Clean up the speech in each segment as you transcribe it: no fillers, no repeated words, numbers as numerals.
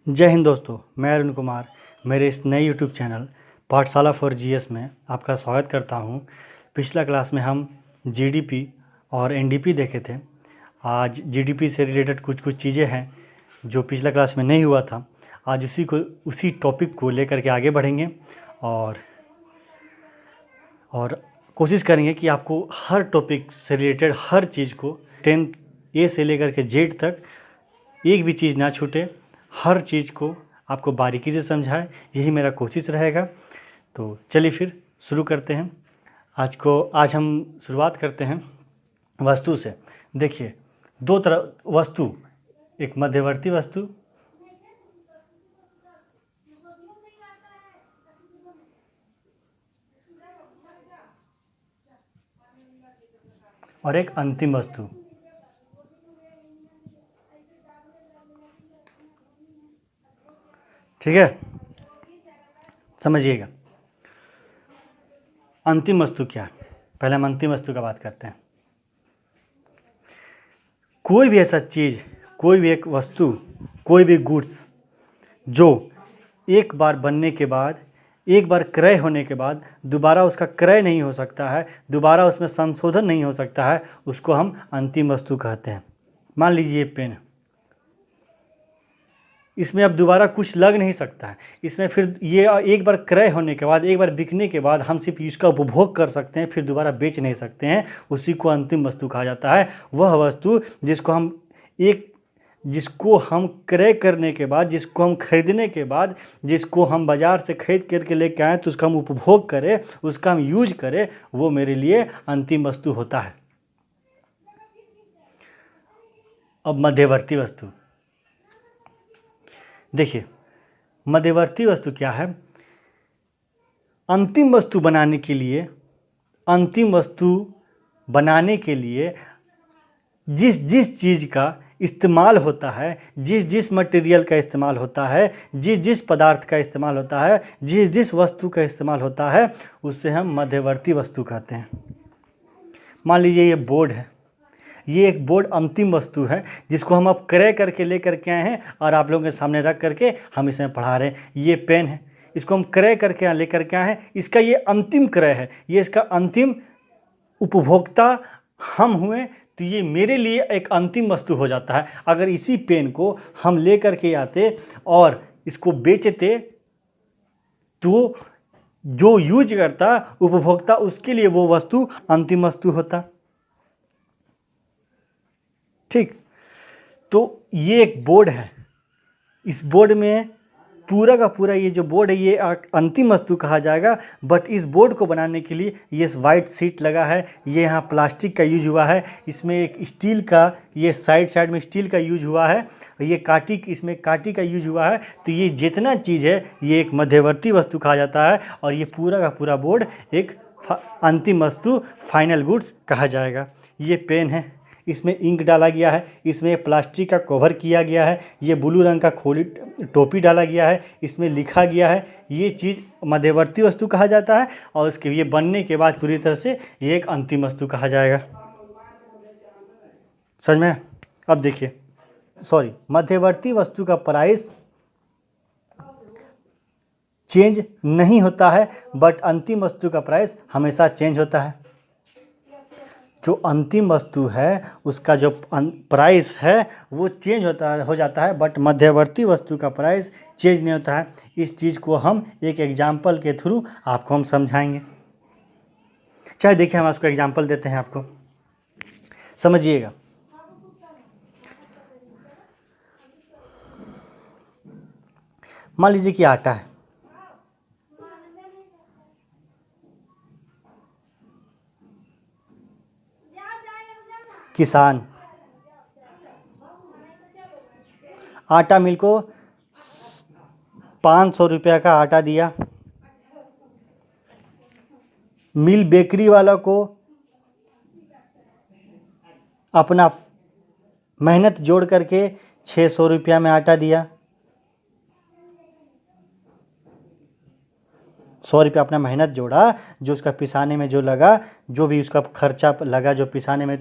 जय हिंद दोस्तों, मैं अरुण कुमार मेरे इस नए यूट्यूब चैनल पाठशाला फॉर जीएस में आपका स्वागत करता हूं। पिछला क्लास में हम जीडीपी और एनडीपी देखे थे। आज जीडीपी से रिलेटेड कुछ चीज़ें हैं जो पिछला क्लास में नहीं हुआ था। आज उसी टॉपिक को लेकर के आगे बढ़ेंगे और कोशिश करेंगे कि आपको हर टॉपिक से रिलेटेड हर चीज़ को 10th ए से लेकर के जेड तक एक भी चीज़ ना छूटे, हर चीज़ को आपको बारीकी से समझाए, यही मेरा कोशिश रहेगा। तो चलिए फिर शुरू करते हैं। आज हम शुरुआत करते हैं वस्तु से। देखिए, दो तरह वस्तु, एक मध्यवर्ती वस्तु और एक अंतिम वस्तु। ठीक है, समझिएगा अंतिम वस्तु क्या है। पहले हम अंतिम वस्तु का बात करते हैं। कोई भी ऐसा चीज़, कोई भी एक वस्तु, कोई भी गुड्स जो एक बार बनने के बाद, एक बार क्रय होने के बाद दोबारा उसका क्रय नहीं हो सकता है, दोबारा उसमें संशोधन नहीं हो सकता है, उसको हम अंतिम वस्तु कहते हैं। मान लीजिए ये पेन, इसमें अब दोबारा कुछ लग नहीं सकता है, इसमें फिर ये एक बार क्रय होने के बाद, एक बार बिकने के बाद हम सिर्फ इसका उपभोग कर सकते हैं, फिर दोबारा बेच नहीं सकते हैं। उसी को अंतिम वस्तु कहा जाता है। वह वस्तु जिसको हम क्रय करने के बाद, जिसको हम खरीदने के बाद, जिसको हम बाज़ार से खरीद करके लेके आएँ तो उसका हम उपभोग करें, उसका हम यूज करें, वो मेरे लिए अंतिम वस्तु होता है। अब मध्यवर्ती वस्तु देखिए, मध्यवर्ती वस्तु क्या है। अंतिम वस्तु बनाने के लिए जिस चीज़ का इस्तेमाल होता है, जिस मटेरियल का इस्तेमाल होता है, जिस पदार्थ का इस्तेमाल होता है, जिस वस्तु का इस्तेमाल होता है, उससे हम मध्यवर्ती वस्तु कहते हैं। मान लीजिए ये बोर्ड है, ये एक बोर्ड अंतिम वस्तु है जिसको हम अब क्रय करके लेकर के आए हैं और आप लोगों के सामने रख करके हम इसमें पढ़ा रहे हैं। ये पेन है, इसको हम क्रय करके लेकर के आए हैं, इसका ये अंतिम क्रय है, ये इसका अंतिम उपभोक्ता हम हुए, तो ये मेरे लिए एक अंतिम वस्तु हो जाता है। अगर इसी पेन को हम ले करके आते और इसको बेचते तो जो यूज करता उपभोक्ता, उसके लिए वो वस्तु अंतिम वस्तु होता। ठीक, तो ये एक बोर्ड है, इस बोर्ड में पूरा का पूरा ये जो बोर्ड है ये अंतिम वस्तु कहा जाएगा। बट इस बोर्ड को बनाने के लिए ये वाइट शीट लगा है, ये यहाँ प्लास्टिक का यूज हुआ है, इसमें एक स्टील का, ये साइड में स्टील का यूज हुआ है, ये इसमें काटी का यूज हुआ है। तो ये जितना चीज़ है ये एक मध्यवर्ती वस्तु कहा जाता है और ये पूरा का पूरा बोर्ड एक अंतिम वस्तु, फाइनल गुड्स कहा जाएगा। ये पेन है, इसमें इंक डाला गया है, इसमें प्लास्टिक का कवर किया गया है, ये ब्लू रंग का खोली टोपी डाला गया है, इसमें लिखा गया है। ये चीज़ मध्यवर्ती वस्तु कहा जाता है और इसके ये बनने के बाद पूरी तरह से ये एक अंतिम वस्तु कहा जाएगा। समझ में? अब देखिए, मध्यवर्ती वस्तु का प्राइस चेंज नहीं होता है, बट अंतिम वस्तु का प्राइस हमेशा चेंज होता है। जो अंतिम वस्तु है उसका जो प्राइस है वो चेंज हो जाता है, बट मध्यवर्ती वस्तु का प्राइस चेंज नहीं होता है। इस चीज़ को हम एक एग्जाम्पल के थ्रू आपको हम समझाएंगे। चाहे देखिए, हम उसको एग्जाम्पल देते हैं, आपको समझिएगा। मान लीजिए कि आटा है, किसान आटा मिल को 500 रुपये का आटा दिया, मिल बेकरी वाला को अपना मेहनत जोड़ करके 600 रुपया में आटा दिया। 100 रुपया अपना मेहनत जोड़ा, जो उसका पिसाने में जो लगा, जो भी उसका खर्चा लगा, जो पिसाने में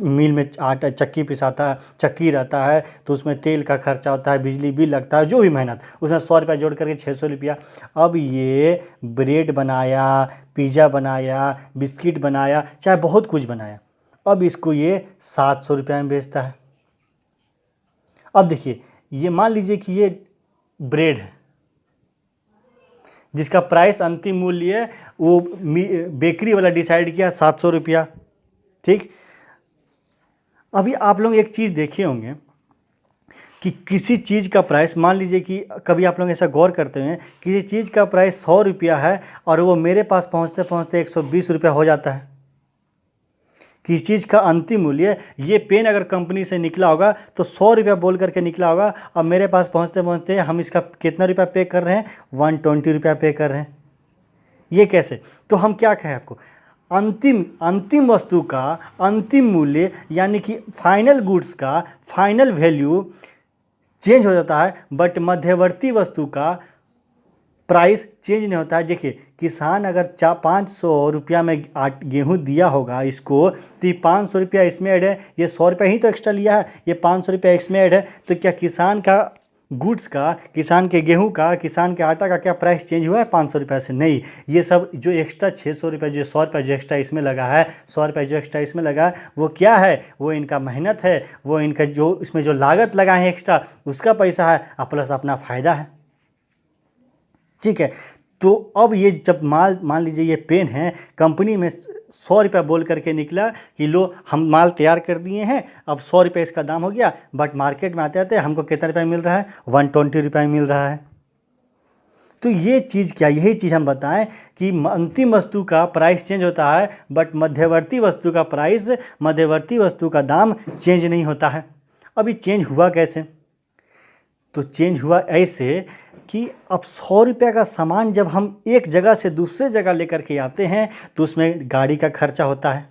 मिल में आटा चक्की पिसाता, चक्की रहता है तो उसमें तेल का खर्चा होता है, बिजली बिल लगता है, जो भी मेहनत, उसमें 100 रुपया जोड़ करके 600 रुपया। अब ये ब्रेड बनाया, पिज़्ज़ा बनाया, बिस्किट बनाया, चाहे बहुत कुछ बनाया, अब इसको ये 700 रुपया में बेचता है। अब देखिए, ये मान लीजिए कि ये ब्रेड है जिसका प्राइस अंतिम मूल्य वो बेकरी वाला डिसाइड किया 700 रुपया, ठीक। अभी आप लोग एक चीज़ देखे होंगे कि किसी चीज़ का प्राइस, मान लीजिए कि कभी आप लोग ऐसा गौर करते हैं, किसी चीज़ का प्राइस 100 रुपया है और वो मेरे पास पहुंचते पहुंचते 120 रुपया हो जाता है। किसी चीज़ का अंतिम मूल्य, ये पेन अगर कंपनी से निकला होगा तो 100 रुपया बोल करके निकला होगा, अब मेरे पास पहुंचते पहुंचते हम इसका कितना रुपया पे कर रहे हैं, 120 रुपया पे कर रहे हैं। ये कैसे? तो हम क्या कहें आपको, अंतिम वस्तु का अंतिम मूल्य यानी कि फाइनल गुड्स का फाइनल वैल्यू चेंज हो जाता है, बट मध्यवर्ती वस्तु का प्राइस चेंज नहीं होता है। देखिए, किसान अगर 500 रुपया में गेहूँ दिया होगा इसको, तो ये 500 रुपया इसमें ऐड है, ये 100 रुपया ही तो एक्स्ट्रा लिया है, ये 500 रुपया इसमें ऐड है, तो क्या किसान का गुड्स का, किसान के गेहूं का, किसान के आटा का क्या प्राइस चेंज हुआ है 500 रुपये से? नहीं। ये सब जो एक्स्ट्रा 600 रुपये, जो 100 रुपये जो एक्स्ट्रा इसमें लगा है, 100 रुपये जो एक्स्ट्रा इसमें लगा है, वो क्या है? वो इनका मेहनत है, वो इनका जो इसमें जो लागत लगा है एक्स्ट्रा, उसका पैसा है, प्लस अपना फ़ायदा है, ठीक है। तो अब ये जब मान लीजिए ये पेन है, कंपनी में 100 रुपया बोल करके निकला कि लो हम माल तैयार कर दिए हैं, अब 100 रुपये इसका दाम हो गया, बट मार्केट में आते आते हमको कितना रुपया मिल रहा है, 120 रुपया मिल रहा है। तो ये चीज़ क्या, यही चीज़ हम बताएं कि अंतिम वस्तु का प्राइस चेंज होता है, बट मध्यवर्ती वस्तु का प्राइस, मध्यवर्ती वस्तु का दाम चेंज नहीं होता है। अभी चेंज हुआ कैसे? तो चेंज हुआ ऐसे कि अब 100 रुपया का सामान जब हम एक जगह से दूसरे जगह लेकर के आते हैं तो उसमें गाड़ी का खर्चा होता है,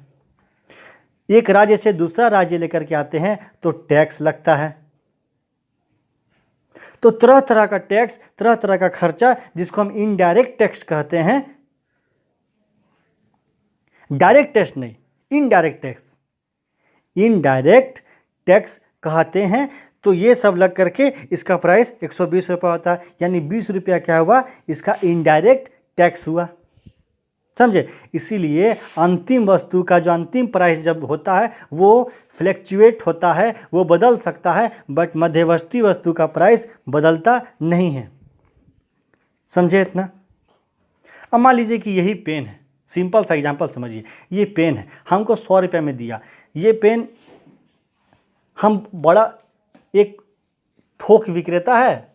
एक राज्य से दूसरा राज्य लेकर के आते हैं तो टैक्स लगता है, तो तरह तरह का टैक्स, तरह तरह का खर्चा, जिसको हम इनडायरेक्ट टैक्स कहते हैं। डायरेक्ट टैक्स नहीं, इनडायरेक्ट टैक्स, इनडायरेक्ट टैक्स कहते हैं। तो ये सब लग करके इसका प्राइस 120 रुपया होता है, यानी 20 रुपया क्या हुआ, इसका इनडायरेक्ट टैक्स हुआ, समझे। इसीलिए अंतिम वस्तु का जो अंतिम प्राइस जब होता है वो फ्लैक्चुएट होता है, वो बदल सकता है, बट मध्यवर्ती वस्तु का प्राइस बदलता नहीं है, समझे इतना। अब मान लीजिए कि यही पेन है, सिंपल सा एग्जांपल समझिए, ये पेन है, हमको 100 रुपये में दिया, ये पेन हम बड़ा एक थोक विक्रेता है,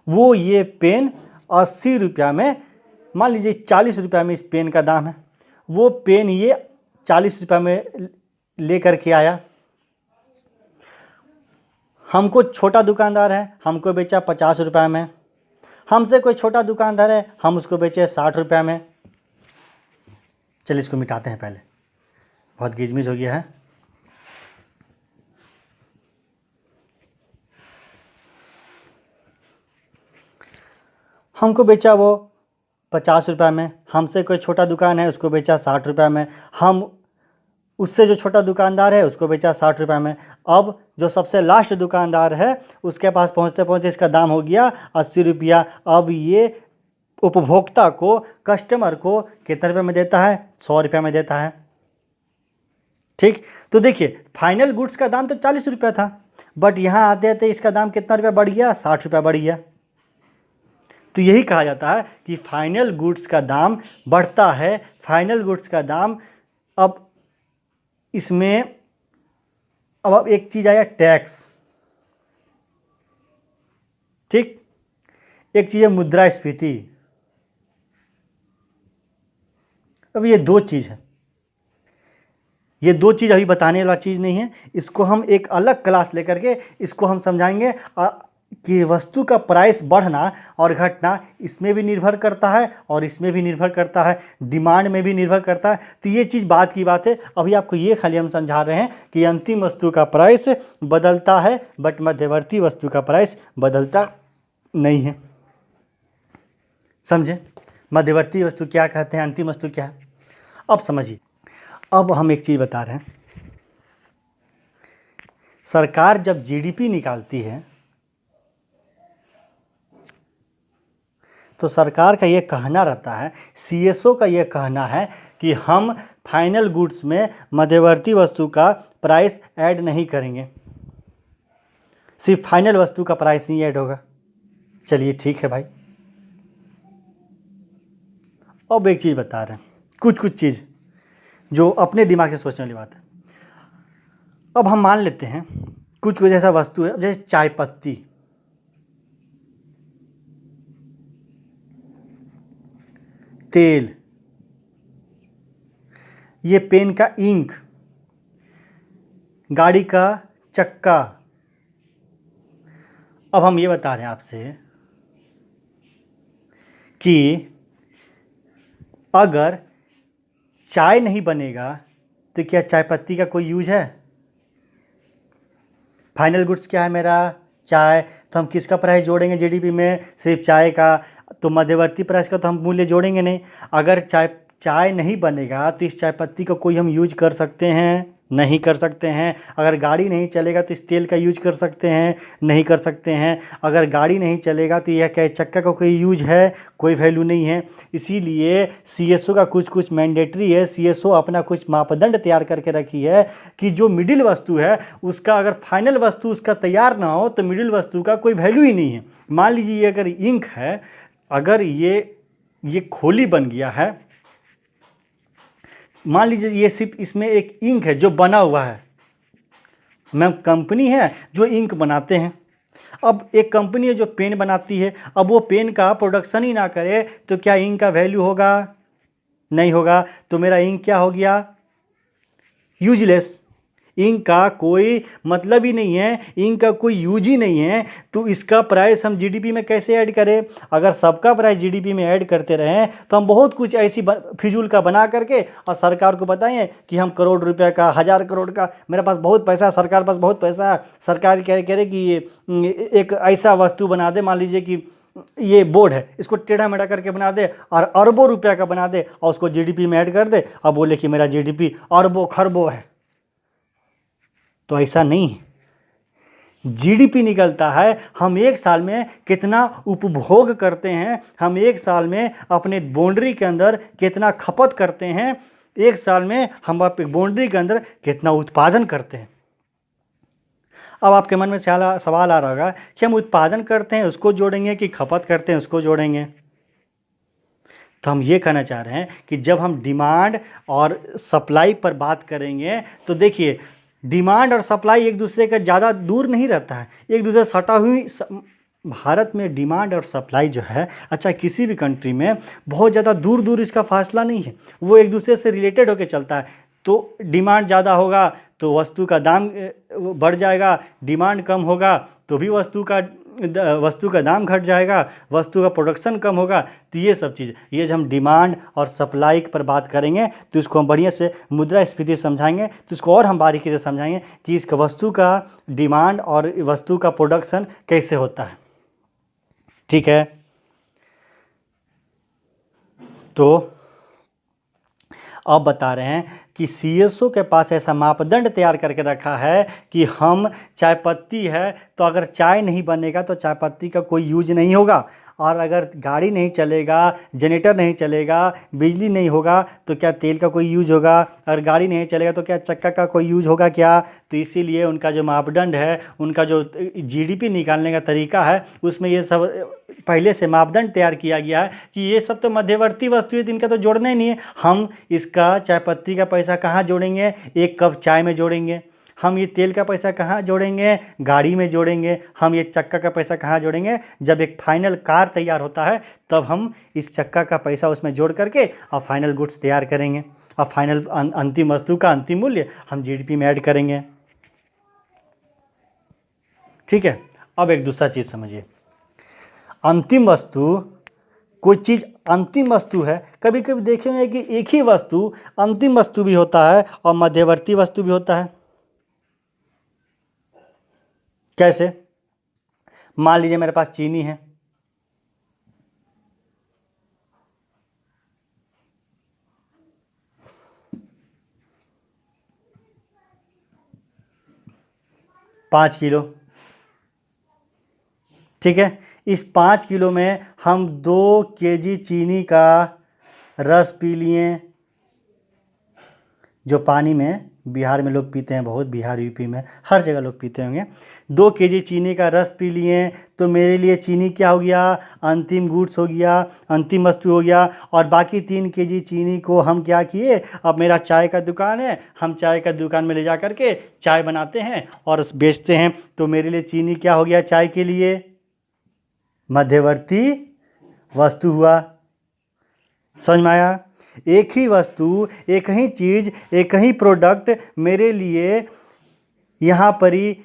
वो ये पेन 80 रुपया में, मान लीजिए 40 रुपया में इस पेन का दाम है, वो पेन ये 40 रुपया में ले करके आया, हमको छोटा दुकानदार है, हमको बेचा 50 रुपया में, हमसे कोई छोटा दुकानदार है, हम उसको बेचे 60 रुपया में। चलिए इसको मिटाते हैं, पहले बहुत गिजमिज हो गया है। हमको बेचा वो 50 रुपया में, हमसे कोई छोटा दुकान है उसको बेचा 60 रुपया में, हम उससे जो छोटा दुकानदार है उसको बेचा 60 रुपया में। अब जो सबसे लास्ट दुकानदार है उसके पास पहुंचते पहुंचते इसका दाम हो गया 80 रुपया। अब ये उपभोक्ता को, कस्टमर को कितने रुपये में देता है, 100 रुपया में देता है, ठीक। तो देखिए, फाइनल गुड्स का दाम तो 40 रुपया था, बट यहाँ आते आते इसका दाम कितना रुपया बढ़ गया, 60 रुपया बढ़ गया। तो यही कहा जाता है कि फाइनल गुड्स का दाम बढ़ता है, फाइनल गुड्स का दाम। अब इसमें अब एक चीज़ आया टैक्स, ठीक, एक चीज़ है मुद्रास्फीति। अब ये दो चीज़ है, ये दो चीज़ अभी बताने वाला चीज़ नहीं है, इसको हम एक अलग क्लास लेकर के इसको हम समझाएंगे कि वस्तु का प्राइस बढ़ना और घटना इसमें भी निर्भर करता है और इसमें भी निर्भर करता है, डिमांड में भी निर्भर करता है। तो ये चीज़ बात की बात है, अभी आपको ये खाली हम समझा रहे हैं कि अंतिम वस्तु का प्राइस बदलता है, बट मध्यवर्ती वस्तु का प्राइस बदलता नहीं है, समझे। मध्यवर्ती वस्तु क्या कहते हैं, अंतिम वस्तु क्या है। अब समझिए, अब हम एक चीज़ बता रहे हैं। सरकार जब जीडीपी निकालती है तो सरकार का ये कहना रहता है, सीएसओ का ये कहना है कि हम फाइनल गुड्स में मध्यवर्ती वस्तु का प्राइस ऐड नहीं करेंगे, सिर्फ फाइनल वस्तु का प्राइस ही ऐड होगा। चलिए ठीक है भाई। अब एक चीज़ बता रहे हैं, कुछ चीज़ जो अपने दिमाग से सोचने वाली बात है। अब हम मान लेते हैं कुछ ऐसा वस्तु है, जैसे चाय पत्ती, तेल, ये पेन का इंक, गाड़ी का चक्का। अब हम ये बता रहे हैं आपसे कि अगर चाय नहीं बनेगा तो क्या चाय पत्ती का कोई यूज है। फाइनल गुड्स क्या है मेरा, चाय। तो हम किसका प्राइस जोड़ेंगे जीडीपी में, सिर्फ चाय का। तो मध्यवर्ती प्राइस का तो हम मूल्य जोड़ेंगे नहीं। अगर चाय नहीं बनेगा तो इस चाय पत्ती को कोई हम यूज कर सकते हैं, नहीं कर सकते हैं। अगर गाड़ी नहीं चलेगा तो इस तेल का यूज कर सकते हैं, नहीं कर सकते हैं। अगर गाड़ी नहीं चलेगा तो यह क्या चक्का का कोई यूज है, कोई वैल्यू नहीं है। इसीलिए सीएसओ का कुछ मैंडेटरी है। सीएसओ अपना कुछ मापदंड तैयार करके रखी है कि जो मिडिल वस्तु है उसका, अगर फाइनल वस्तु उसका तैयार ना हो तो मिडिल वस्तु का कोई वैल्यू ही नहीं है। मान लीजिए अगर इंक है, अगर ये खोली बन गया है, मान लीजिए ये सिर्फ इसमें एक इंक है जो बना हुआ है। मैम कंपनी है जो इंक बनाते हैं। अब एक कंपनी है जो पेन बनाती है, अब वो पेन का प्रोडक्शन ही ना करे तो क्या इंक का वैल्यू होगा, नहीं होगा। तो मेरा इंक क्या हो गया, यूजलेस। इंक का कोई मतलब ही नहीं है, इंक का कोई यूज ही नहीं है। तो इसका प्राइस हम जीडीपी में कैसे ऐड करें। अगर सबका प्राइस जीडीपी में ऐड करते रहें तो हम बहुत कुछ ऐसी फिजूल का बना करके और सरकार को बताएं कि हम करोड़ रुपए का, 1000 करोड़ का, मेरे पास बहुत पैसा है, सरकार पास बहुत पैसा है। सरकार कह रहे कि ये एक ऐसा वस्तु बना दे, मान लीजिए कि ये बोर्ड है, इसको टेढ़ा मेढ़ा करके बना दे और अरबों रुपया का बना दे और उसको जीडीपी में ऐड कर दे और बोले कि मेरा जीडीपी अरबों खरबों है। तो ऐसा नहीं है। जीडीपी निकलता है हम एक साल में कितना उपभोग करते हैं, हम एक साल में अपने बाउंड्री के अंदर कितना खपत करते हैं, एक साल में हम अपने बाउंड्री के अंदर कितना उत्पादन करते हैं। अब आपके मन में सवाल आ रहा होगा कि हम उत्पादन करते हैं उसको जोड़ेंगे कि खपत करते हैं उसको जोड़ेंगे। तो हम ये कहना चाह रहे हैं कि जब हम डिमांड और सप्लाई पर बात करेंगे तो देखिए, डिमांड और सप्लाई एक दूसरे का ज़्यादा दूर नहीं रहता है, एक दूसरे से सटा हुई। भारत में डिमांड और सप्लाई जो है, अच्छा किसी भी कंट्री में बहुत ज़्यादा दूर दूर इसका फासला नहीं है, वो एक दूसरे से रिलेटेड होकर चलता है। तो डिमांड ज़्यादा होगा तो वस्तु का दाम बढ़ जाएगा, डिमांड कम होगा तो भी वस्तु का दाम घट जाएगा, वस्तु का प्रोडक्शन कम होगा। तो ये सब चीज़, ये जब हम डिमांड और सप्लाई पर बात करेंगे तो इसको हम बढ़िया से मुद्रास्फीति समझाएंगे, तो इसको और हम बारीकी से समझाएंगे कि इसका वस्तु का डिमांड और वस्तु का प्रोडक्शन कैसे होता है। ठीक है, तो अब बता रहे हैं कि सीएसओ के पास ऐसा मापदंड तैयार करके रखा है कि हम, चाय पत्ती है तो अगर चाय नहीं बनेगा तो चाय पत्ती का कोई यूज नहीं होगा, और अगर गाड़ी नहीं चलेगा, जनरेटर नहीं चलेगा, बिजली नहीं होगा तो क्या तेल का कोई यूज होगा, अगर गाड़ी नहीं चलेगा तो क्या चक्का का कोई यूज होगा क्या। तो इसीलिए उनका जो मापदंड है, उनका जो जीडीपी निकालने का तरीका है, उसमें ये सब पहले से मापदंड तैयार किया गया है कि ये सब तो मध्यवर्ती वस्तु है, इनका तो जोड़ना ही नहीं है। हम इसका चाय पत्ती का पैसा कहाँ जोड़ेंगे, एक कप चाय में जोड़ेंगे। हम ये तेल का पैसा कहाँ जोड़ेंगे, गाड़ी में जोड़ेंगे। हम ये चक्का का पैसा कहाँ जोड़ेंगे, जब एक फाइनल कार तैयार होता है तब हम इस चक्का का पैसा उसमें जोड़ करके और फाइनल गुड्स तैयार करेंगे, और फाइनल अंतिम वस्तु का अंतिम मूल्य हम जीडीपी में ऐड करेंगे। ठीक है, अब एक दूसरा चीज़ समझिए। अंतिम वस्तु, कोई चीज़ अंतिम वस्तु है, कभी कभी देखेंगे कि एक ही वस्तु अंतिम वस्तु भी होता है और मध्यवर्ती वस्तु भी होता है। कैसे, मान लीजिए मेरे पास चीनी है, 5 किलो, ठीक है। इस 5 किलो में हम 2 kg चीनी का रस पी लिए, जो पानी में बिहार में लोग पीते हैं बहुत, बिहार यूपी में हर जगह लोग पीते होंगे। 2 kg चीनी का रस पी लिए, तो मेरे लिए चीनी क्या हो गया, अंतिम गुड्स हो गया, अंतिम वस्तु हो गया। और बाकी 3 kg चीनी को हम क्या किए, अब मेरा चाय का दुकान है, हम चाय का दुकान में ले जा कर के चाय बनाते हैं और बेचते हैं। तो मेरे लिए चीनी क्या हो गया, चाय के लिए मध्यवर्ती वस्तु हुआ। समझ में आया? एक ही वस्तु, एक ही चीज़, एक ही प्रोडक्ट मेरे लिए यहाँ पर ही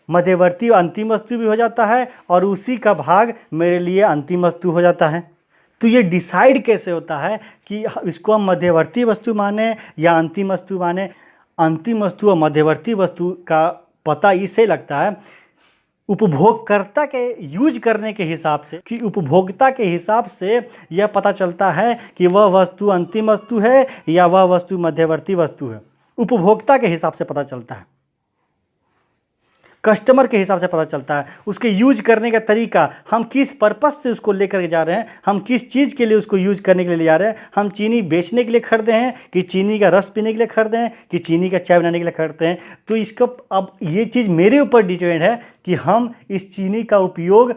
मध्यवर्ती अंतिम वस्तु भी हो जाता है और उसी का भाग मेरे लिए अंतिम वस्तु हो जाता है। तो ये डिसाइड कैसे होता है कि इसको हम मध्यवर्ती वस्तु माने या अंतिम वस्तु माने? अंतिम वस्तु और मध्यवर्ती वस्तु का पता इससे लगता है उपभोगकर्ता के यूज करने के हिसाब से, कि उपभोक्ता के हिसाब से यह पता चलता है कि वह वस्तु अंतिम वस्तु है या वह वस्तु मध्यवर्ती वस्तु है। उपभोक्ता के हिसाब से पता चलता है, कस्टमर के हिसाब से पता चलता है, उसके यूज करने का तरीका, हम किस पर्पस से उसको लेकर के जा रहे हैं, हम किस चीज़ के लिए उसको यूज करने के लिए ले जा रहे हैं। हम चीनी बेचने के लिए खरीदे हैं कि चीनी का रस पीने के लिए खरीदे हैं कि चीनी का चाय बनाने के लिए खरीदते हैं। तो इसका अब ये चीज़ मेरे ऊपर डिपेंड है कि हम इस चीनी का उपयोग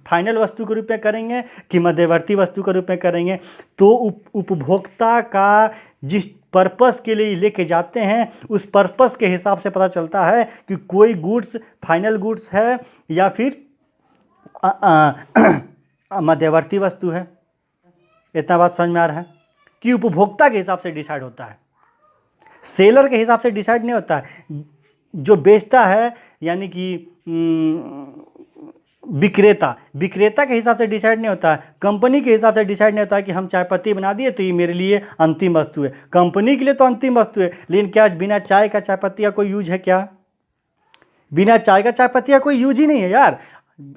फाइनल वस्तु के रूप में करेंगे कि मध्यवर्ती वस्तु के रूप में करेंगे। तो उपभोक्ता का जिस पर्पस के लिए लेके जाते हैं उस पर्पस के हिसाब से पता चलता है कि कोई गुड्स फाइनल गुड्स है या फिर मध्यवर्ती वस्तु है। इतना बात समझ में आ रहा है कि उपभोक्ता के हिसाब से डिसाइड होता है, सेलर के हिसाब से डिसाइड नहीं होता है। जो बेचता है यानी कि विक्रेता के हिसाब से डिसाइड नहीं होता है, कंपनी के हिसाब से डिसाइड नहीं होता है कि हम चाय पत्ती बना दिए तो ये मेरे लिए अंतिम वस्तु है। कंपनी के लिए तो अंतिम वस्तु है, लेकिन क्या बिना चाय का चाय पत्ती का कोई यूज है क्या? बिना चाय का चाय पत्ती का कोई यूज ही नहीं है यार।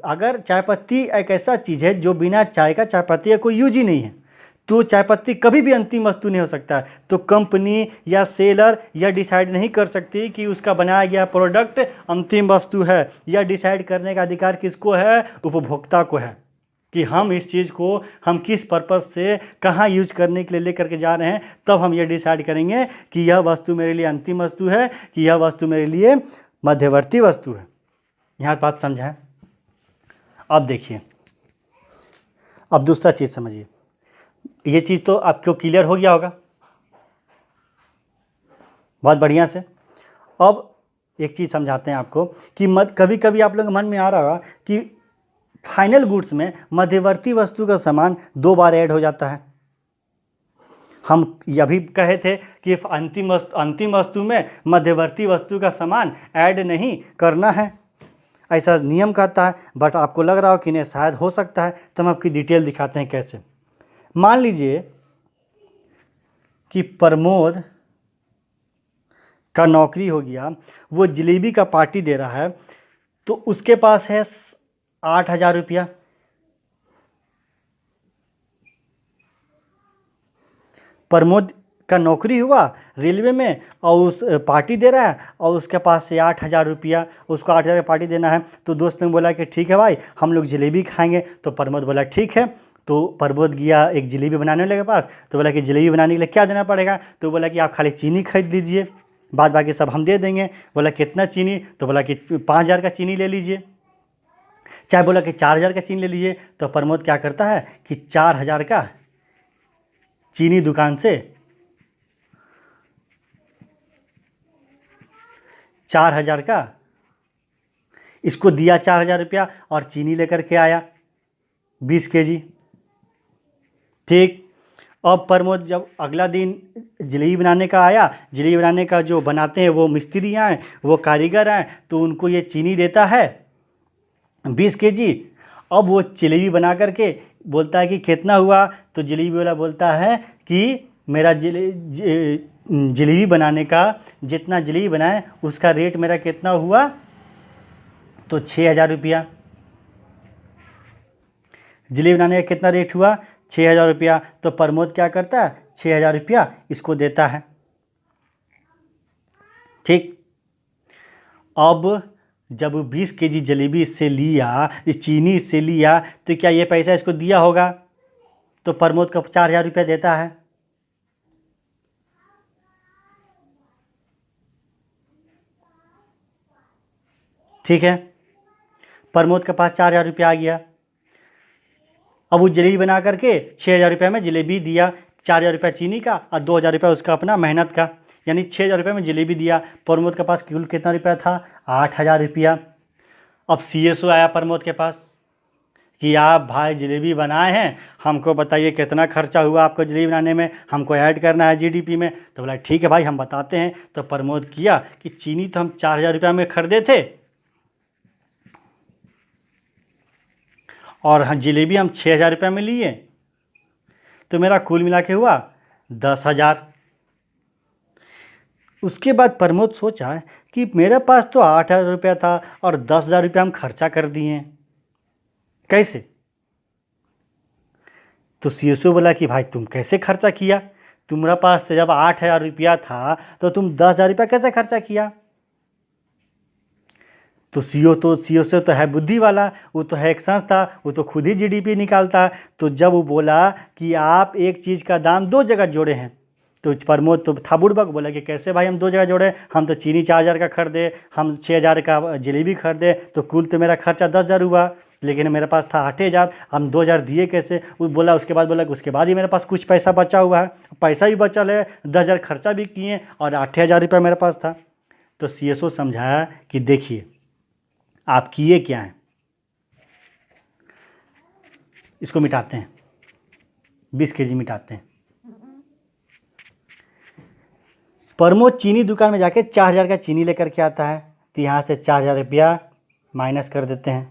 अगर चाय पत्ती एक ऐसा चीज़ है जो बिना चाय का चाय पत्ती का कोई यूज ही नहीं है, तो चाय पत्ती कभी भी अंतिम वस्तु नहीं हो सकता है। तो कंपनी या सेलर यह डिसाइड नहीं कर सकती कि उसका बनाया गया प्रोडक्ट अंतिम वस्तु है। यह डिसाइड करने का अधिकार किसको है? उपभोक्ता को है कि हम इस चीज़ को हम किस पर्पस से कहाँ यूज करने के लिए लेकर के जा रहे हैं। तब हम ये डिसाइड करेंगे कि यह वस्तु मेरे लिए अंतिम वस्तु है कि यह वस्तु मेरे लिए मध्यवर्ती वस्तु है। यहाँ बात समझा है? अब देखिए, अब दूसरा चीज़ समझिए। ये चीज़ तो आपको क्लियर हो गया होगा बहुत बढ़िया से। अब एक चीज़ समझाते हैं आपको कि कभी कभी आप लोग मन में आ रहा होगा कि फाइनल गुड्स में मध्यवर्ती वस्तु का सामान 2 बार ऐड हो जाता है। हम यह भी कहे थे कि अंतिम वस्तु में मध्यवर्ती वस्तु का सामान ऐड नहीं करना है, ऐसा नियम कहता है। बट आपको लग रहा हो कि नहीं शायद हो सकता है, तो हम आपकी डिटेल दिखाते हैं कैसे। मान लीजिए कि प्रमोद का नौकरी हो गया, वो जलेबी का पार्टी दे रहा है, तो उसके पास है 8,000 रुपया। प्रमोद का नौकरी हुआ रेलवे में और उस पार्टी दे रहा है और उसके पास से 8,000 रुपया, उसको 8,000 का पार्टी देना है। तो दोस्त ने बोला कि ठीक है भाई, हम लोग जलेबी खाएंगे। तो प्रमोद बोला ठीक है। तो प्रमोद गया एक जलेबी बनाने वाले के पास, तो बोला कि जलेबी बनाने के लिए क्या देना पड़ेगा? तो बोला कि आप खाली चीनी खरीद लीजिए, बाद बाकी सब हम दे देंगे। बोला कितना चीनी? तो बोला कि 5,000 का चीनी ले लीजिए। चाहे बोला कि 4,000 का चीनी ले लीजिए। तो प्रमोद क्या करता है कि 4,000 का चीनी दुकान से 4,000 का इसको दिया 4,000 रुपया और चीनी लेकर के आया 20 kg। ठीक। अब प्रमोद जब अगला दिन जलेबी बनाने का आया, जलेबी बनाने का जो बनाते हैं वो मिस्त्री आए, वो कारीगर आए, तो उनको ये चीनी देता है 20 kg। अब वो जलेबी बना करके बोलता है कि कितना हुआ? तो जलेबी वाला बोलता है कि मेरा जलेबी बनाने का जितना जलेबी बनाए उसका रेट मेरा कितना हुआ? तो 6,000 रुपया। जलेबी बनाने का कितना रेट हुआ? 6,000 रुपया। तो प्रमोद क्या करता है? 6,000 रुपया इसको देता है। ठीक। अब जब 20 केजी जलेबी इससे लिया, इस चीनी इससे लिया, तो क्या ये पैसा इसको दिया होगा? तो प्रमोद को 4,000 रुपया देता है। ठीक है, प्रमोद के पास 4,000 रुपया आ गया। अब वो जलेबी बना करके 6,000 रुपये में जलेबी दिया, 4,000 रुपया चीनी का और 2,000 रुपया उसका अपना मेहनत का, यानी 6,000 रुपये में जलेबी दिया। प्रमोद के पास कुल कितना रुपया था? 8,000 रुपया। अब CSO आया प्रमोद के पास कि आप भाई जलेबी बनाए हैं, हमको बताइए कितना खर्चा हुआ आपको जलेबी बनाने में, हमको ऐड करना है GDP में। तो बोला ठीक है भाई हम बताते हैं। तो प्रमोद किया कि चीनी तो हम 4,000 रुपया में खरीदे थे और जलेबी हम 6,000 रुपये में लिए, तो मेरा कुल मिला के हुआ 10,000। उसके बाद प्रमोद सोचा कि मेरे पास तो 8,000 रुपया था और 10,000 रुपया हम खर्चा कर दिए, कैसे? तो CSO बोला कि भाई तुम कैसे खर्चा किया? तुम्हारे पास जब 8,000 रुपया था तो तुम 10,000 रुपया कैसे खर्चा किया? तो CSO तो है बुद्धि वाला, वो तो है एक संस्था, वो तो खुद ही GDP निकालता। तो जब वो बोला कि आप एक चीज़ का दाम 2 जगह जोड़े हैं, तो प्रमोद तो था बुड़बक, बोला कि कैसे भाई हम 2 जगह जोड़े? हम तो चीनी 4,000 का खरीदे, हम 6,000 का जलेबी खरीदे, तो कुल तो मेरा खर्चा 10,000 हुआ, लेकिन मेरे पास था 8,000, हम 2,000 दिए कैसे? वो बोला उसके बाद बोला कि उसके बाद ही मेरे पास कुछ पैसा बचा हुआ है, पैसा भी बचल है, 10,000 खर्चा भी किए और 8,000 रुपया मेरे पास था। तो CSO समझाया कि देखिए आप किए क्या हैं, इसको मिटाते हैं, 20 केजी मिटाते हैं। प्रमोद चीनी दुकान में जाके 4,000 का चीनी लेकर के आता है, तो यहाँ से 4,000 रुपया माइनस कर देते हैं,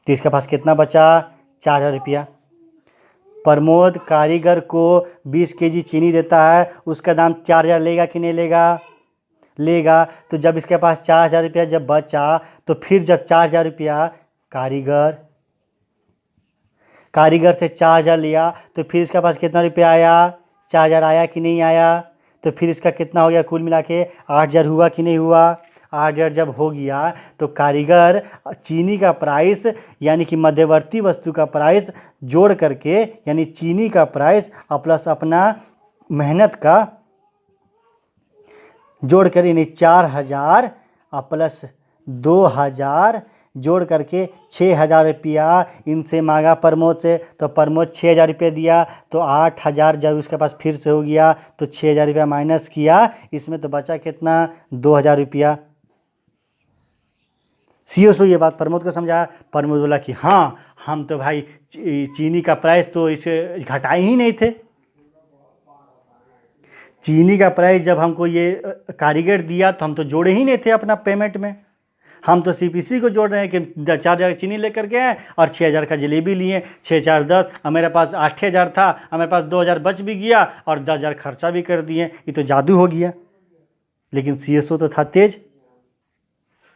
तो इसके पास कितना बचा? 4,000 रुपया। प्रमोद कारीगर को 20 केजी चीनी देता है, उसका दाम 4,000 लेगा कि नहीं लेगा? लेगा। तो जब इसके पास 4,000 रुपया जब बचा, तो फिर जब 4,000 रुपया कारीगर से 4,000 लिया, तो फिर इसके पास कितना रुपया आया? 4,000 आया कि नहीं आया? तो फिर इसका कितना हो गया कुल मिला के? 8,000 हुआ कि नहीं हुआ? 8,000 जब हो गया तो कारीगर चीनी का प्राइस यानी कि मध्यवर्ती वस्तु का प्राइस जोड़ करके, यानी चीनी का प्राइस प्लस अपना मेहनत का जोड़ कर, यानी 4,000 प्लस 2,000 जोड़ करके 6,000 रुपया इनसे मांगा प्रमोद से। तो प्रमोद 6,000 रुपये दिया, तो 8,000 जब उसके पास फिर से हो गया, तो 6,000 रुपया माइनस किया, इसमें तो बचा कितना? 2,000 रुपया। CSO ये बात प्रमोद को समझाया। प्रमोद बोला कि हाँ हम तो भाई चीनी का प्राइस तो इसे घटाए ही नहीं थे, चीनी का प्राइस जब हमको ये कारीगर दिया तो हम तो जोड़े ही नहीं थे अपना पेमेंट में, हम तो CPC को जोड़ रहे हैं कि 4,000 चीनी लेकर के आए और 6,000 का जलेबी लिए, 6 4 10, और मेरे पास 8,000 था और मेरे पास 2,000 बच भी गया और 10,000 खर्चा भी कर दिए, ये तो जादू हो गया। लेकिन CSO तो था तेज,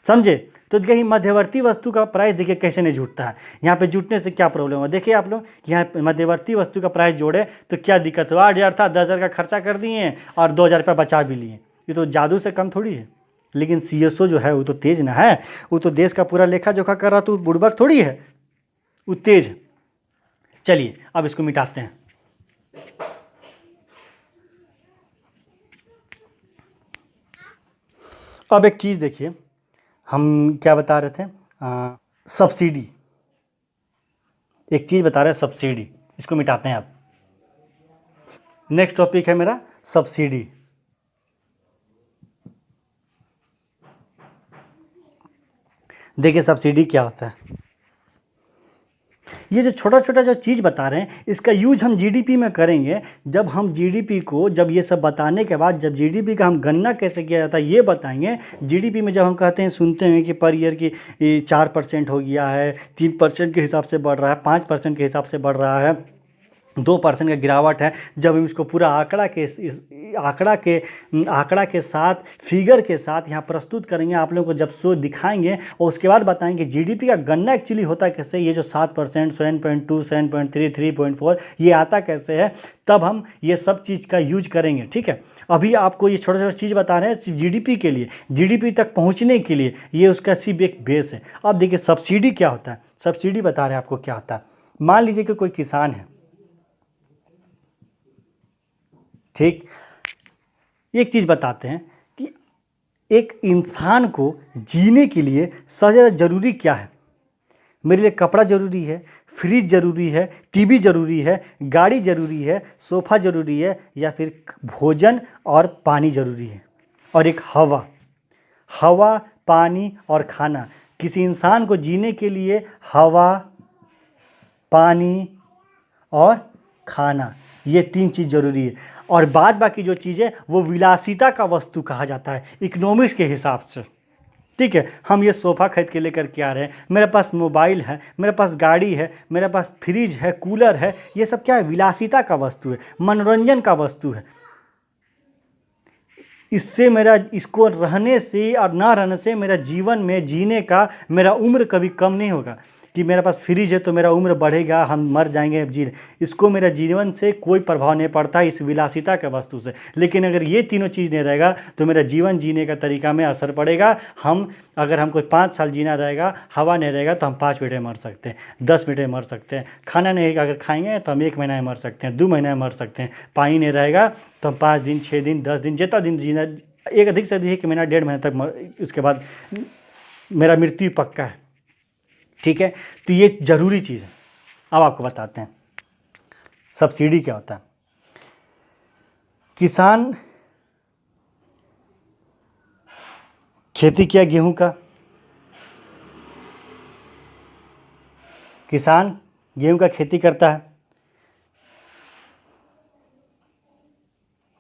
समझे? तो कहीं मध्यवर्ती वस्तु का प्राइस देखिए कैसे नहीं जुटता है। यहाँ पे जुटने से क्या प्रॉब्लम है, देखिए आप लोग, यहाँ मध्यवर्ती वस्तु का प्राइस जोड़े तो क्या दिक्कत हुआ? 8,000 था, 10,000 का खर्चा कर दिए और 2,000 रुपये बचा भी लिए, ये तो जादू से कम थोड़ी है। लेकिन CSO जो है वो तो तेज ना है, वो तो देश का पूरा लेखा जोखा कर रहा, तो बुड़बक थोड़ी है, वो तेज। चलिए अब इसको मिटाते हैं। अब एक चीज़ देखिए, हम क्या बता रहे थे? सब्सिडी, एक चीज़ बता रहे हैं सब्सिडी, इसको मिटाते हैं। अब नेक्स्ट टॉपिक है मेरा सब्सिडी। देखिए सब्सिडी क्या होता है। ये जो छोटा छोटा जो चीज़ बता रहे हैं, इसका यूज हम GDP में करेंगे। जब हम GDP को, जब ये सब बताने के बाद, जब GDP का हम गणना कैसे किया जाता है ये बताएंगे। GDP में जब हम कहते हैं, सुनते हैं कि पर ईयर की 4% हो गया है, 3% के हिसाब से बढ़ रहा है, 5% के हिसाब से बढ़ रहा है, 2% का गिरावट है। जब हम इसको पूरा आंकड़ा के साथ, फिगर के साथ यहाँ प्रस्तुत करेंगे, आप लोगों को जब शो दिखाएंगे और उसके बाद बताएंगे जीडीपी का गणना एक्चुअली होता कैसे, ये जो 7%, 7.2, 7.3, 3.4 ये आता कैसे है, तब हम ये सब चीज़ का यूज करेंगे। ठीक है, अभी आपको ये छोटा छोटा चीज़ बता रहे हैं जीडीपी के लिए, जीडीपी तक पहुँचने के लिए ये उसका सिर्फ एक बेस है। अब देखिए सब्सिडी क्या होता है, सब्सिडी बता रहे हैं आपको क्या होता है। मान लीजिए कि कोई किसान है, ठीक, एक चीज़ बताते हैं कि एक इंसान को जीने के लिए सबसे ज़्यादा ज़रूरी क्या है। मेरे लिए कपड़ा ज़रूरी है, फ्रिज ज़रूरी है, टीवी ज़रूरी है, गाड़ी ज़रूरी है, सोफ़ा ज़रूरी है, या फिर भोजन और पानी ज़रूरी है, और एक हवा, पानी और खाना। किसी इंसान को जीने के लिए हवा, पानी और खाना, ये 3 चीज़ ज़रूरी है। और बाद बाकी जो चीज़ है वो विलासिता का वस्तु कहा जाता है इकोनॉमिक्स के हिसाब से। ठीक है, हम ये सोफ़ा खरीद के लेकर के आ रहे हैं, मेरे पास मोबाइल है, मेरे पास गाड़ी है, मेरे पास फ्रिज है, कूलर है, ये सब क्या है, विलासिता का वस्तु है, मनोरंजन का वस्तु है। इससे मेरा, इसको रहने से और ना रहने से मेरा जीवन में जीने का मेरा उम्र कभी कम नहीं होगा। कि मेरे पास फ्रिज है तो मेरा उम्र बढ़ेगा, हम मर जाएंगे जी, इसको मेरा जीवन से कोई प्रभाव नहीं पड़ता इस विलासिता के वस्तु से। लेकिन अगर ये तीनों चीज़ नहीं रहेगा तो मेरा जीवन जीने का तरीका में असर पड़ेगा। अगर हमको 5 साल जीना रहेगा, हवा नहीं रहेगा तो हम 5 मिनट में मर सकते हैं, 10 मिनट में मर सकते हैं। खाना नहीं अगर खाएंगे तो हम 1 महीना में मर सकते हैं, 2 महीने में मर सकते हैं। पानी नहीं रहेगा तो हम 5 दिन, 6 दिन, 10 दिन, जितना दिन जीना, एक अधिक से अधिक 1 महीना, 1.5 महीने तक, उसके बाद मेरा मृत्यु पक्का है। ठीक है, तो ये ज़रूरी चीज़ है। अब आपको बताते हैं सब्सिडी क्या होता है। किसान खेती किया गेहूं का, किसान गेहूं का खेती करता है,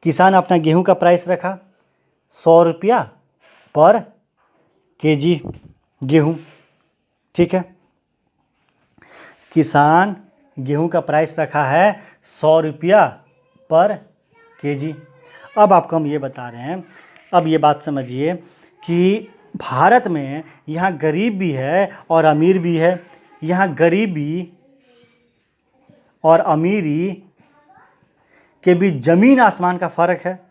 किसान अपना गेहूं का प्राइस रखा 100 रुपया पर केजी गेहूं। ठीक है, किसान गेहूं का प्राइस रखा है 100 रुपया पर केजी। अब आपको हम ये बता रहे हैं, अब ये बात समझिए कि भारत में यहाँ गरीब भी है और अमीर भी है। यहाँ गरीबी और अमीरी के बीच ज़मीन आसमान का फ़र्क है।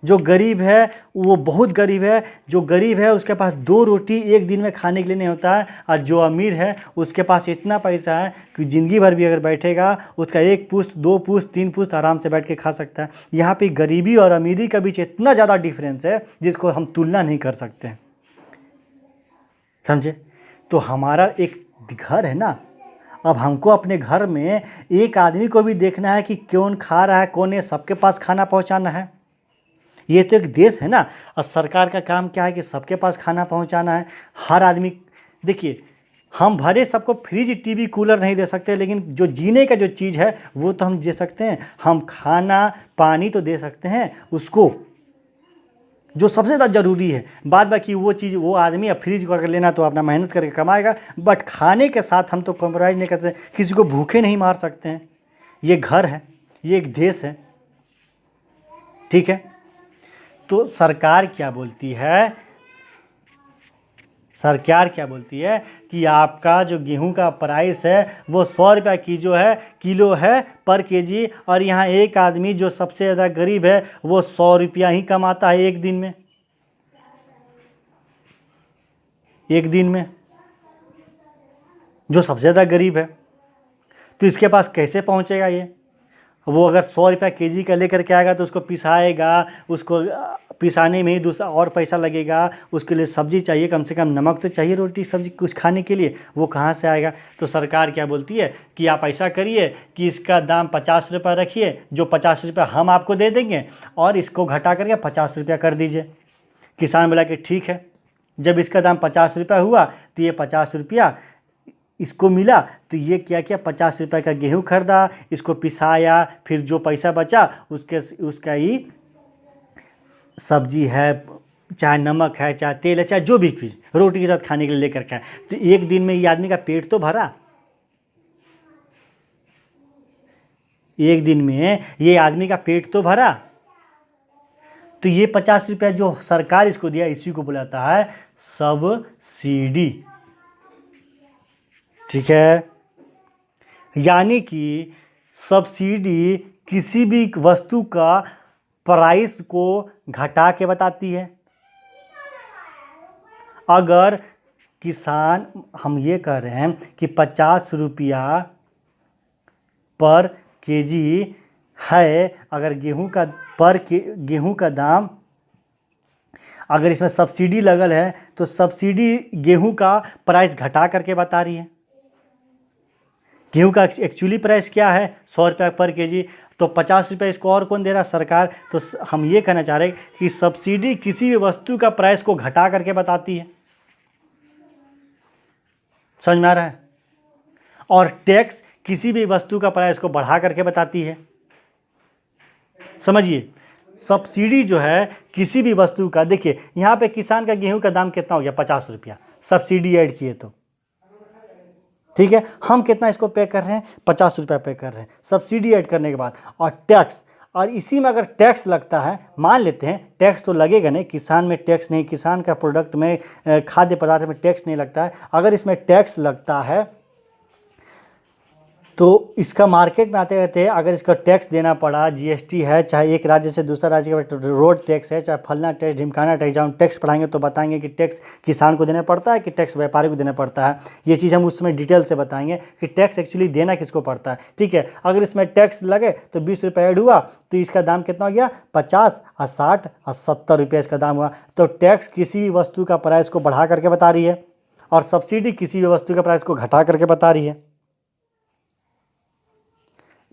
जो गरीब है वो बहुत गरीब है, जो गरीब है उसके पास 2 रोटी एक दिन में खाने के लिए नहीं होता है, और जो अमीर है उसके पास इतना पैसा है कि ज़िंदगी भर भी अगर बैठेगा उसका 1 पुश्त, 2 पुश्त, 3 पुश्त आराम से बैठ के खा सकता है। यहाँ पे गरीबी और अमीरी के बीच इतना ज़्यादा डिफरेंस है जिसको हम तुलना नहीं कर सकते हैं, समझे। तो हमारा एक घर है ना, अब हमको अपने घर में एक आदमी को भी देखना है कि कौन खा रहा है, कौन है, सबके पास खाना पहुँचाना है। ये तो एक देश है ना। अब सरकार का काम क्या है कि सबके पास खाना पहुंचाना है। हर आदमी, देखिए हम भरे सबको फ्रिज, टीवी, कूलर नहीं दे सकते, लेकिन जो जीने का जो चीज़ है वो तो हम दे सकते हैं। हम खाना, पानी तो दे सकते हैं उसको, जो सबसे ज़्यादा ज़रूरी है। बाद बाकी वो चीज़, वो आदमी अब फ्रिज को अगर लेना तो अपना मेहनत करके कमाएगा, बट खाने के साथ हम तो कॉम्प्रोमाइज़ नहीं करते, किसी को भूखे नहीं मार सकते हैं। ये घर है, ये एक देश है। ठीक है, तो सरकार क्या बोलती है, सरकार क्या बोलती है कि आपका जो गेहूं का प्राइस है वो 100 रुपया किलो है पर केजी, और यहाँ एक आदमी जो सबसे ज़्यादा गरीब है वो 100 रुपया ही कमाता है एक दिन में, एक दिन में, जो सबसे ज़्यादा गरीब है। तो इसके पास कैसे पहुँचेगा ये? वो अगर 100 रुपया केजी का लेकर के आएगा तो उसको पिसाएगा, उसको पिसाने में ही दूसरा और पैसा लगेगा, उसके लिए सब्ज़ी चाहिए, कम से कम नमक तो चाहिए रोटी सब्ज़ी कुछ खाने के लिए, वो कहाँ से आएगा? तो सरकार क्या बोलती है कि आप ऐसा करिए कि इसका दाम 50 रुपया रखिए, जो 50 रुपया हम आपको दे देंगे, और इसको घटा करके 50 रुपया कर दीजिए। किसान बोला कि ठीक है। जब इसका दाम 50 रुपया हुआ तो ये 50 रुपया इसको मिला, तो ये क्या किया, 50 रुपये का गेहूँ खरीदा, इसको पिसाया, फिर जो पैसा बचा उसका ही सब्जी है, चाहे नमक है, चाहे तेल है, चाहे जो भी चीज़ रोटी के साथ खाने के लिए लेकर के आए। तो एक दिन में ये आदमी का पेट तो भरा। एक दिन में ये आदमी का पेट तो भरा। तो ये 50 रुपया जो सरकार इसको दिया, इसी को बुलाता है सब्सिडी। ठीक है, यानी कि सब्सिडी किसी भी वस्तु का प्राइस को घटा के बताती है। अगर किसान, हम ये कह रहे हैं कि 50 रुपया पर केजी है, अगर गेहूं का दाम, अगर इसमें सब्सिडी लगल है तो सब्सिडी गेहूं का प्राइस घटा करके बता रही है। गेहूं का एक्चुअली प्राइस क्या है, 100 रुपया पर केजी, तो 50 रुपया इसको और कौन दे रहा है, सरकार। तो हम ये कहना चाह रहे हैं कि सब्सिडी किसी भी वस्तु का प्राइस को घटा करके बताती है। समझ में आ रहा है? और टैक्स किसी भी वस्तु का प्राइस को बढ़ा करके बताती है। समझिए, सब्सिडी जो है किसी भी वस्तु का, देखिए यहाँ पे किसान का गेहूं का दाम कितना हो गया, 50 रुपया, सब्सिडी ऐड किए तो। ठीक है, हम कितना इसको पे कर रहे हैं, 50 रुपया पे कर रहे हैं सब्सिडी ऐड करने के बाद। और टैक्स, और इसी में अगर टैक्स लगता है, मान लेते हैं टैक्स तो लगेगा नहीं, किसान में टैक्स नहीं, किसान का प्रोडक्ट में, खाद्य पदार्थ में टैक्स नहीं लगता है। अगर इसमें टैक्स लगता है तो इसका मार्केट में आते रहते हैं, अगर इसका टैक्स देना पड़ा, जीएसटी है, चाहे एक राज्य से दूसरा राज्य का रोड टैक्स है, चाहे फलना टैक्स, ढिमकाना टैक्स, जब हम टैक्स पढ़ाएंगे तो बताएंगे कि टैक्स किसान को देना पड़ता है कि टैक्स व्यापारी को देना पड़ता है। ये चीज़ हम उसमें डिटेल से बताएंगे कि टैक्स एक्चुअली देना किसको पड़ता है। ठीक है, अगर इसमें टैक्स लगे तो 20 रुपये ऐड हुआ तो इसका दाम कितना हो गया, 50 और 60 और 70 रुपये इसका दाम हुआ। तो टैक्स किसी भी वस्तु का प्राइस को बढ़ा करके बता रही है और सब्सिडी किसी भी वस्तु के प्राइस को घटा करके बता रही है।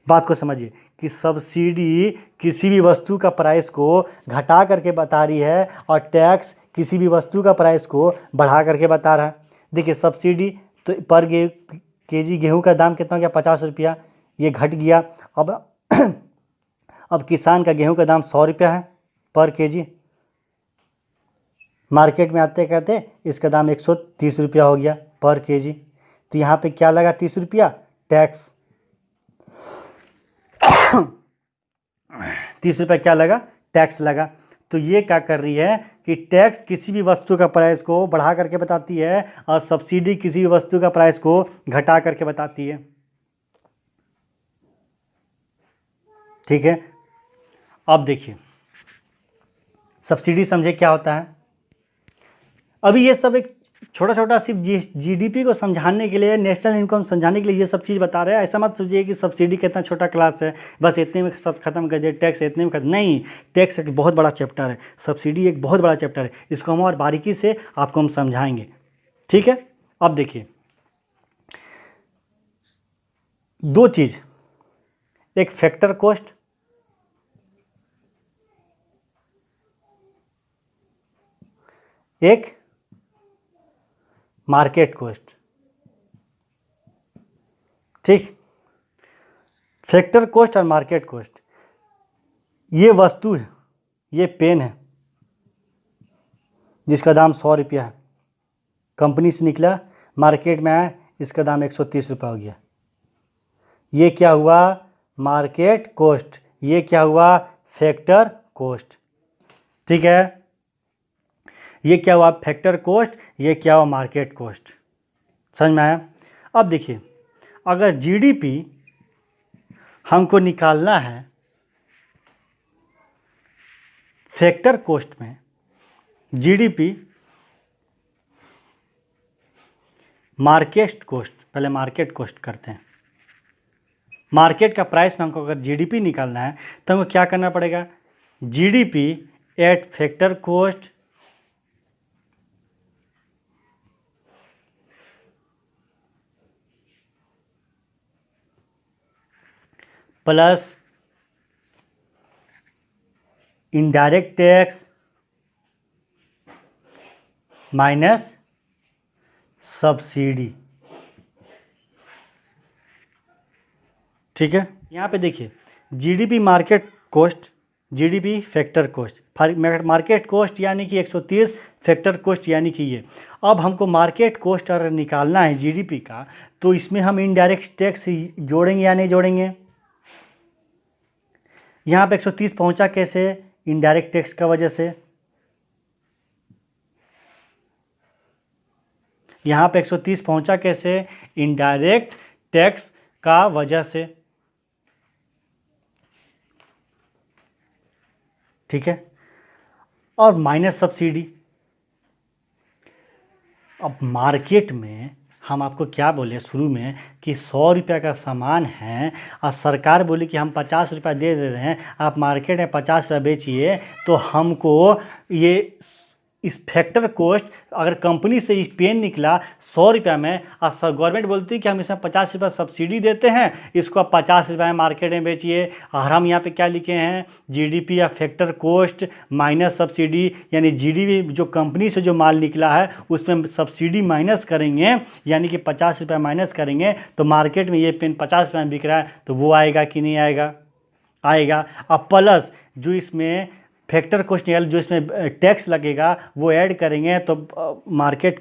बात को समझिए कि सब्सिडी किसी भी वस्तु का प्राइस को घटा करके बता रही है और टैक्स किसी भी वस्तु का प्राइस को बढ़ा करके बता रहा है। देखिए सब्सिडी तो पर केजी गेहूं का दाम कितना हो गया, 50 रुपया, ये घट गया। अब किसान का गेहूं का दाम 100 रुपया है पर केजी, मार्केट में आते कहते इसका दाम 130 रुपया हो गया पर केजी। तो यहाँ पे क्या लगा, 30 रुपया टैक्स। 30 रुपया क्या लगा, टैक्स लगा। तो ये क्या कर रही है कि टैक्स किसी भी वस्तु का प्राइस को बढ़ा करके बताती है और सब्सिडी किसी भी वस्तु का प्राइस को घटा करके बताती है। ठीक है, अब देखिए सब्सिडी समझे क्या होता है। अभी ये सब एक छोटा छोटा सिर्फ जीडीपी को समझाने के लिए, नेशनल इनकम समझाने के लिए ये सब चीज़ बता रहे हैं। ऐसा मत सोचिए कि सब्सिडी कितना छोटा क्लास है, बस इतने में सब खत्म कर दिए, टैक्स इतने में खत्म। नहीं, टैक्स एक बहुत बड़ा चैप्टर है, सब्सिडी एक बहुत बड़ा चैप्टर है। इसको हम और बारीकी से आपको हम समझाएंगे। ठीक है, अब देखिए दो चीज़, एक फैक्टर कॉस्ट, एक मार्केट कॉस्ट। ठीक, फैक्टर कॉस्ट और मार्केट कॉस्ट, ये वस्तु है, ये पेन है जिसका दाम 100 रुपया है, कंपनी से निकला, मार्केट में आया, इसका दाम 130 रुपया हो गया। ये क्या हुआ, मार्केट कॉस्ट। ये क्या हुआ, फैक्टर कॉस्ट। ठीक है, ये क्या हुआ, फैक्टर कॉस्ट, ये क्या हुआ, मार्केट कॉस्ट। समझ में आया? अब देखिए अगर जीडीपी हमको निकालना है फैक्टर कॉस्ट में, जीडीपी मार्केट कॉस्ट, पहले मार्केट कॉस्ट करते हैं। मार्केट का प्राइस में हमको अगर जीडीपी निकालना है तो हमको क्या करना पड़ेगा, GDP at factor cost plus indirect tax minus subsidy. ठीक है, यहाँ पे देखिए GDP market cost, GDP factor cost, market cost यानी कि 130, फैक्टर कॉस्ट यानी कि ये। अब हमको मार्केट कॉस्ट अगर निकालना है जीडीपी का तो इसमें हम इनडायरेक्ट टैक्स जोड़ेंगे या नहीं जोड़ेंगे, यहाँ पे 130 पहुँचा कैसे? इनडायरेक्ट टैक्स का वजह से। यहाँ पे 130 पहुँचा कैसे? इनडायरेक्ट टैक्स का वजह से। ठीक है। और माइनस सब्सिडी। अब मार्केट में हम आपको क्या बोले शुरू में कि 100 रुपये का सामान है और सरकार बोली कि हम 50 रुपये दे रहे हैं, आप मार्केट में 50 रुपये बेचिए, तो हमको ये इस फैक्टर कॉस्ट, अगर कंपनी से इस पेन निकला 100 रुपये में और गवर्नमेंट बोलती है कि हम इसमें 50 रुपये सब्सिडी देते हैं, इसको आप 50 रुपये में मार्केट में बेचिए, और हम यहाँ पे क्या लिखे हैं? जीडीपी या फैक्टर कॉस्ट माइनस सब्सिडी, यानी जीडीपी जो कंपनी से जो माल निकला है उसमें सब्सिडी माइनस करेंगे, यानी कि 50 रुपये माइनस करेंगे, तो मार्केट में ये पेन 50 रुपये में बिक रहा है, तो वो आएगा कि नहीं आएगा? आएगा। अब प्लस जो इसमें फैक्टर कॉस्ट निकाल, जो इसमें टैक्स लगेगा वो ऐड करेंगे, तो मार्केट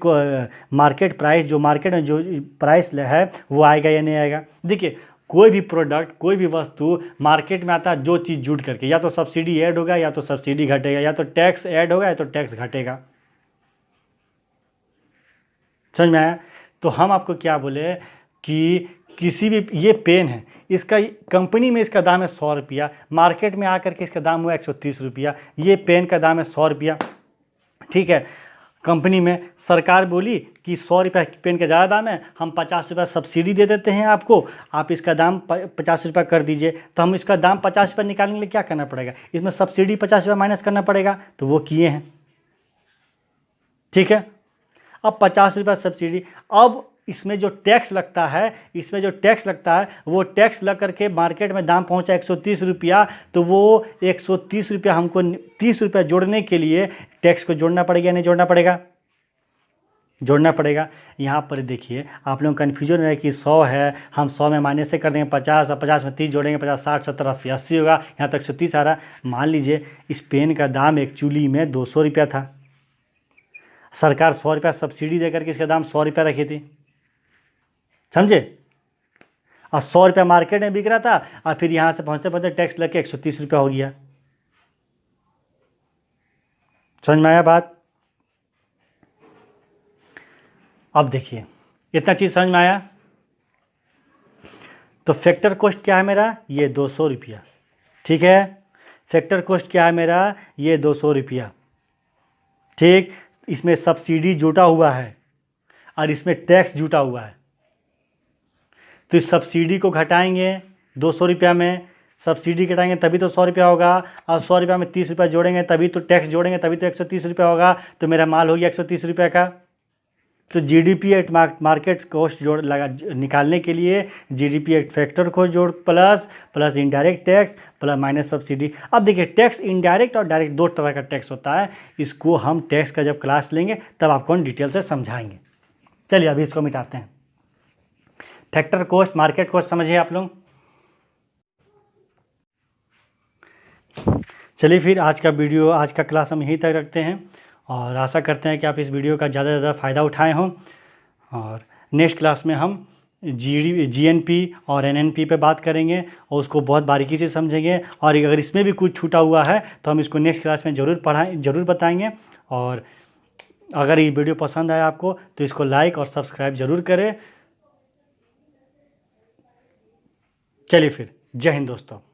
प्राइस, जो मार्केट में जो प्राइस है वो आएगा या नहीं आएगा? देखिए, कोई भी प्रोडक्ट, कोई भी वस्तु मार्केट में आता है जो चीज़ जुड़ करके, या तो सब्सिडी ऐड होगा या तो सब्सिडी घटेगा, या तो टैक्स ऐड होगा या तो टैक्स घटेगा। समझ में आया? तो हम आपको क्या बोले कि किसी भी, ये पेन है, इसका कंपनी में इसका दाम है 100 रुपया, मार्केट में आकर के इसका दाम हुआ 130 रुपया। ये पेन का दाम है 100 रुपया, ठीक है। कंपनी में सरकार बोली कि 100 रुपया पेन का ज़्यादा दाम है, हम 50 रुपया सब्सिडी दे देते हैं आपको, आप इसका दाम 50 रुपया कर दीजिए। तो हम इसका दाम 50 रुपया निकालने के लिए क्या करना पड़ेगा? इसमें सब्सिडी 50 रुपया माइनस करना पड़ेगा, तो वो किए हैं। ठीक है। अब 50 रुपया सब्सिडी, अब इसमें जो टैक्स लगता है, इसमें जो टैक्स लगता है वो टैक्स लग करके मार्केट में दाम पहुंचा 130 रुपया, तो वो 130 रुपया हमको 30 रुपया जोड़ने के लिए टैक्स को जोड़ना पड़ेगा, नहीं जोड़ना पड़ेगा? जोड़ना पड़ेगा। यहाँ पर देखिए, आप लोग कन्फ्यूजन है कि 100 है, हम 100 में माइनस से कर देंगे 50, और 50 में 30 जोड़ेंगे, 50, 60, 70, 80, 80 होगा, यहाँ तक 130 आ रहा। मान लीजिए इस पेन का दाम एक्चुअली में 200 रुपया था, सरकार 100 रुपया सब्सिडी दे करके इसका दाम 100 रुपया रखी थी, समझे? और 100 रुपया मार्केट में बिक रहा था, और फिर यहाँ से पहुँचते पहुँचते टैक्स लग के 130 रुपया हो गया। समझ में आया बात? अब देखिए, इतना चीज़ समझ में आया। तो फैक्टर कॉस्ट क्या है मेरा? ये 200 रुपया, ठीक है। फैक्टर कॉस्ट क्या है मेरा? ये 200 रुपया, ठीक। इसमें सब्सिडी जुटा हुआ है और इसमें टैक्स जुटा हुआ है, तो इस सब्सिडी को घटाएंगे 200 रुपया में, सब्सिडी घटाएंगे तभी तो 100 रुपया होगा, और 100 रुपया में 30 रुपया जोड़ेंगे तभी तो टैक्स जोड़ेंगे तभी तो 130 रुपया होगा, तो मेरा माल हो गया 130 रुपया का। तो जीडीपी एट मार्केट कॉस्ट जोड़ लगा निकालने के लिए जीडीपी एट फैक्टर को जोड़ plus indirect tax plus minus subsidy. अब देखिए, टैक्स इनडायरेक्ट और डायरेक्ट दो तरह का टैक्स होता है, इसको हम टैक्स का जब क्लास लेंगे तब आपको हम डिटेल से समझाएंगे। चलिए अभी इसको मिटाते हैं। फैक्टर कॉस्ट, मार्केट कॉस्ट समझिए आप लोग। चलिए फिर आज का क्लास हम यहीं तक रखते हैं, और आशा करते हैं कि आप इस वीडियो का ज़्यादा से ज़्यादा फ़ायदा उठाए हों। और नेक्स्ट क्लास में हम जीएनपी और एनएनपी पे बात करेंगे और उसको बहुत बारीकी से समझेंगे, और अगर इसमें भी कुछ छूटा हुआ है तो हम इसको नेक्स्ट क्लास में ज़रूर बताएंगे। और अगर ये वीडियो पसंद आया आपको तो इसको लाइक और सब्सक्राइब ज़रूर करें। चलिए फिर, जय हिंद दोस्तों।